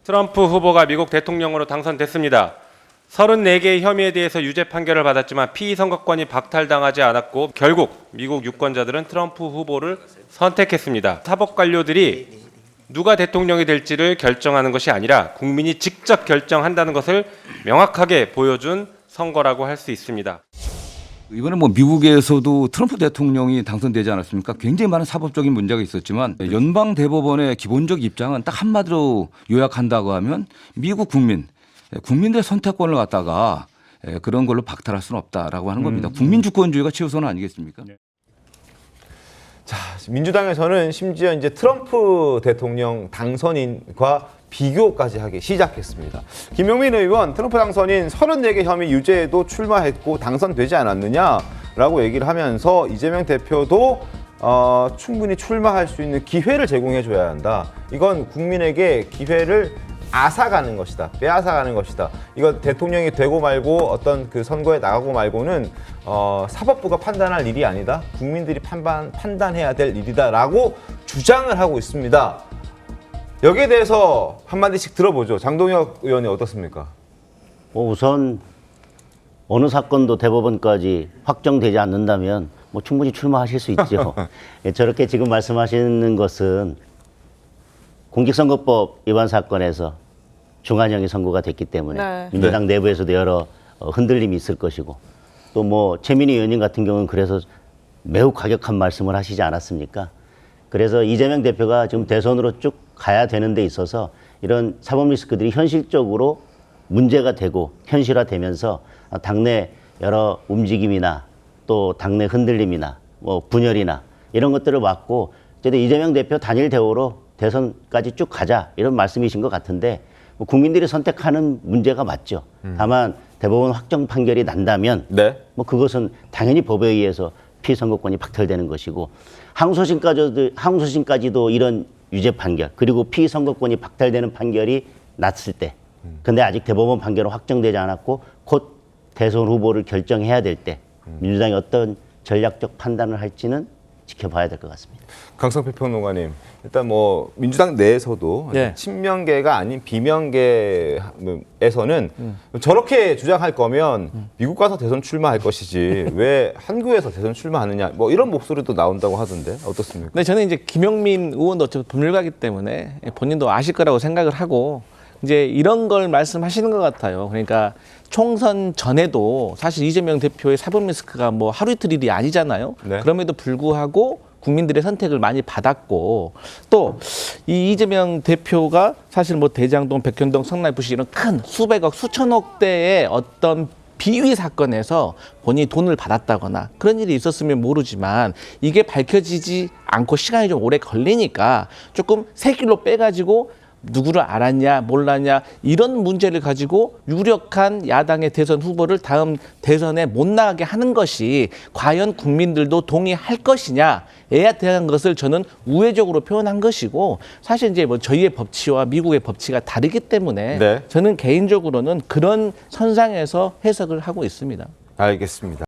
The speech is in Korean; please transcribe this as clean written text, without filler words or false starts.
트럼프 후보가 미국 대통령으로 당선됐습니다. 34개의 혐의에 대해서 유죄 판결을 받았지만 피선거권이 박탈당하지 않았고 결국 미국 유권자들은 트럼프 후보를 선택했습니다. 사법 관료들이 누가 대통령이 될지를 결정하는 것이 아니라 국민이 직접 결정한다는 것을 명확하게 보여준 선거라고 할 수 있습니다. 이번에 뭐 미국에서도 트럼프 대통령이 당선되지 않았습니까? 굉장히 많은 사법적인 문제가 있었지만 연방 대법원의 기본적 입장은 딱 한마디로 요약한다고 하면 미국 국민들의 선택권을 갖다가 그런 걸로 박탈할 수는 없다라고 하는 겁니다. 국민 주권주의가 최우선 아니겠습니까? 자, 민주당에서는 심지어 이제 트럼프 대통령 당선인과 비교까지 하기 시작했습니다. 김용민 의원, 트럼프 당선인 34개 혐의 유죄에도 출마했고 당선되지 않았느냐라고 얘기를 하면서 이재명 대표도 충분히 출마할 수 있는 기회를 제공해줘야 한다. 이건 국민에게 기회를 앗아가는 것이다. 빼앗아가는 것이다. 이건 대통령이 되고 말고 어떤 그 선거에 나가고 말고는 사법부가 판단할 일이 아니다. 국민들이 판단해야 될 일이다라고 주장을 하고 있습니다. 여기에 대해서 한마디씩 들어보죠. 장동혁 의원이 어떻습니까? 우선 어느 사건도 대법원까지 확정되지 않는다면 충분히 출마하실 수 있죠. 저렇게 지금 말씀하시는 것은 공직선거법 위반 사건에서 중한형이 선고가 됐기 때문에 민주당 내부에서도 여러 흔들림이 있을 것이고 또 최민희 의원님 같은 경우는 그래서 매우 과격한 말씀을 하시지 않았습니까? 그래서 이재명 대표가 지금 대선으로 쭉 가야 되는 데 있어서 이런 사법 리스크들이 현실적으로 문제가 되고 현실화되면서 당내 여러 움직임이나 또 당내 흔들림이나 분열이나 이런 것들을 막고 어쨌든 이재명 대표 단일 대우로 대선까지 쭉 가자 이런 말씀이신 것 같은데 국민들이 선택하는 문제가 맞죠. 다만 대법원 확정 판결이 난다면 그것은 당연히 법에 의해서 피선거권이 박탈되는 것이고 항소심까지도 이런 유죄 판결 그리고 피선거권이 박탈되는 판결이 났을 때 근데 아직 대법원 판결은 확정되지 않았고 곧 대선 후보를 결정해야 될 때 민주당이 어떤 전략적 판단을 할지는 지켜봐야 될 것 같습니다. 강성필 평론가님, 일단 민주당 내에서도 친명계가 아닌 비명계에서는 저렇게 주장할 거면 미국 가서 대선 출마할 것이지 왜 한국에서 대선 출마하느냐 이런 목소리도 나온다고 하던데 어떻습니까? 네, 저는 이제 김용민 의원도 어차피 법률가이기 때문에 본인도 아실 거라고 생각을 하고 이제 이런 걸 말씀하시는 것 같아요. 그러니까 총선 전에도 사실 이재명 대표의 사법 리스크가 하루 이틀 일이 아니잖아요. 그럼에도 불구하고 국민들의 선택을 많이 받았고 또 이 이재명 대표가 사실 대장동, 백현동, 성남FC 이런 큰 수백억, 수천억 대의 어떤 비위 사건에서 본인이 돈을 받았다거나 그런 일이 있었으면 모르지만 이게 밝혀지지 않고 시간이 좀 오래 걸리니까 조금 새 길로 빼가지고 누구를 알았냐 몰랐냐 이런 문제를 가지고 유력한 야당의 대선 후보를 다음 대선에 못 나가게 하는 것이 과연 국민들도 동의할 것이냐에 대한 것을 저는 우회적으로 표현한 것이고 사실 이제 저희의 법치와 미국의 법치가 다르기 때문에 저는 개인적으로는 그런 선상에서 해석을 하고 있습니다. 알겠습니다.